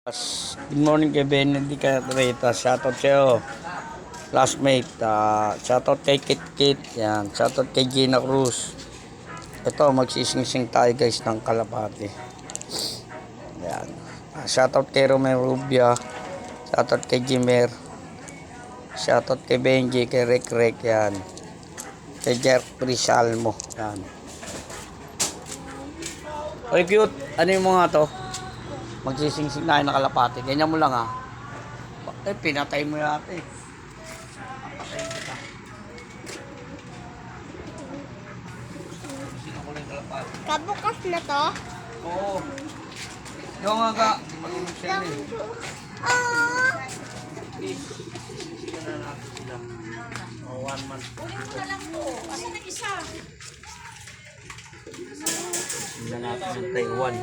Good morning kay Benedict Rita. Shoutout sa'yo. Classmate. Shoutout kay Kit Kit. Yan. Shoutout kay Gina Cruz. Ito, magsising-sing tayo guys ng kalapati. Yan. Shoutout kay Romeo Rubia. Shoutout kay Jimer. Shoutout kay Benji, kay Rek. Yan. Kay Jeffrey Salmo. Yan. Oy, cute. Ano yung mga to? Magsising-sing na ng kalapati. Ganyan mo lang ha. Pinatay mo yata eh. Papatay kita. Sino ko lang kalapati? Kabukas na to? Oo. Yung nga ka. Malunod siya eh. Sisigan na natin sila. 1 month. Ulit ko na lang to. Asa nag-isa? Sisigan natin ng Taiwan.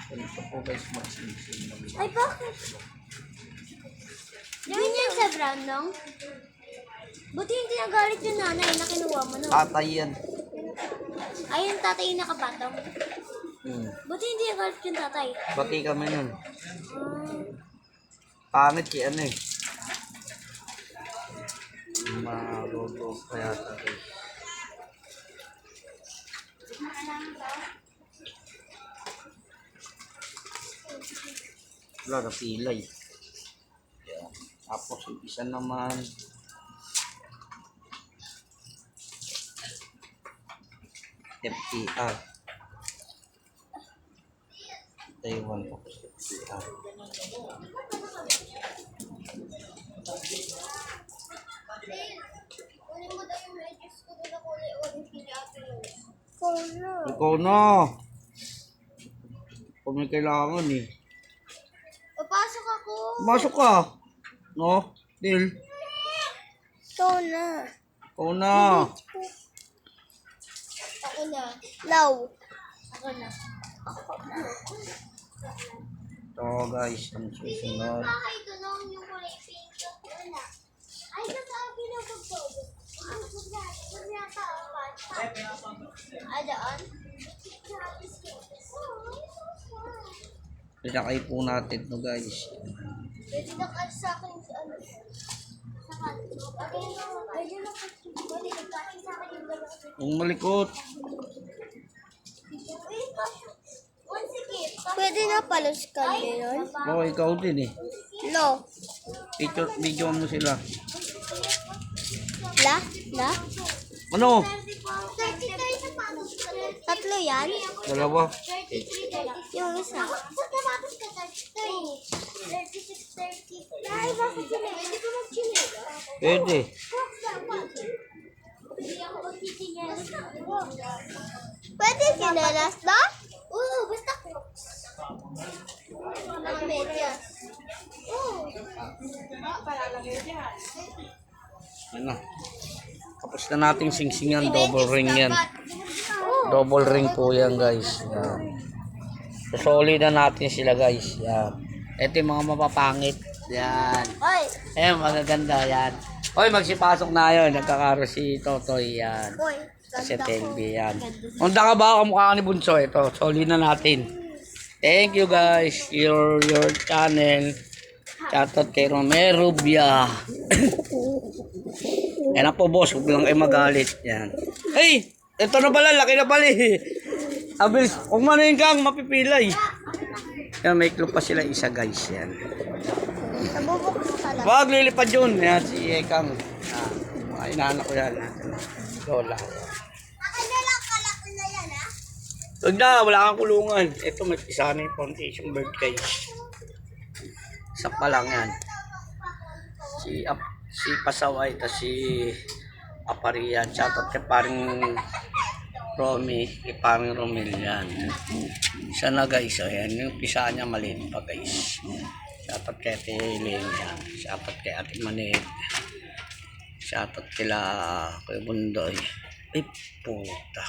Ito po guys, magsising. Ay, bakit? Yun yan sa brown, nong? Buti hindi nagalit yung nanay na kinuha mo, no? Tatay yan. Ay, yung tatay yung nakapatong. Buti hindi nagalit yung tatay. Pati kami nun. Pangit si ano eh. Marogo pa yata guys. Wala na pilay. Yan. Tapos yung isa naman. FTR. Taiwan po. FTR. Ikaw na. Kung may kailangan eh. Papasok ako. Masok ka. No? Dil. Ikaw na. Ikaw na. Ako na. Law. Ako na. Ito guys, ang susunod. Bakit ito nung yung kulay pink? Ay, kasabi na pagpapos. Ay, daan? Pinakay po natin ito guys. Pwede na kasi sa akin sa ano. Sa kanto. Ayun na kasi. Pwede kasi sa akin yung gano'n. Ang malikot. Pwede na palos ka yun? Oo, ikaw din eh. No. Video mo sila. La? Ano? Tatlo yan? Dalawa. Yung isa. Ay, bakit yun eh? Pwede ko mag-chinela? Pwede. Pwede chinelas ba? Oo, basta crocs. Mga medyas. Oo. Ano? Tapos na nating singsingan. Double ring yan. Double ring po yan guys. Yan. Susoli na natin sila guys. Yan. Ito yung mga mapapangit. Yan. Oy. Ayan, magaganda yan. Hoy, magsipasok na yun. Nagkakaro si Totoy yan. Oy. Kasi Telby yan. Unta ka ba? Kamukha ka ni Bunso. Ito, soli na natin. Thank you guys. Your channel. Shoutout kay Romero Rubia. Yan na po boss. Huwag lang kayo magalit. Yan. Hey! Ito na pala. Laki na pala eh. Abilis. Huwag mo na yung kang mapipilay. Yan, may clue pa sila isa guys. Yan. Nabubukas ka lang. Wag lilipad yun. Yan, si Ekang. Ay, inahanap ko yan. Lola. Akin na lang kalaki na yan, ha? Huwag na, wala kang kulungan. Ito, may isa na yung foundation bird guys. Isa pa lang yan. Si Pasaway, tapos si Aparian. Shoutout kay paring Romy, kay paring Romel yan. Isa na guys, ayan. Yung pisa niya maliit pa guys. Shoutout kay Ate Eileen yan. Shoutout kay Ate Manit. Shoutout kila Kuya Bundoy. Ay puta.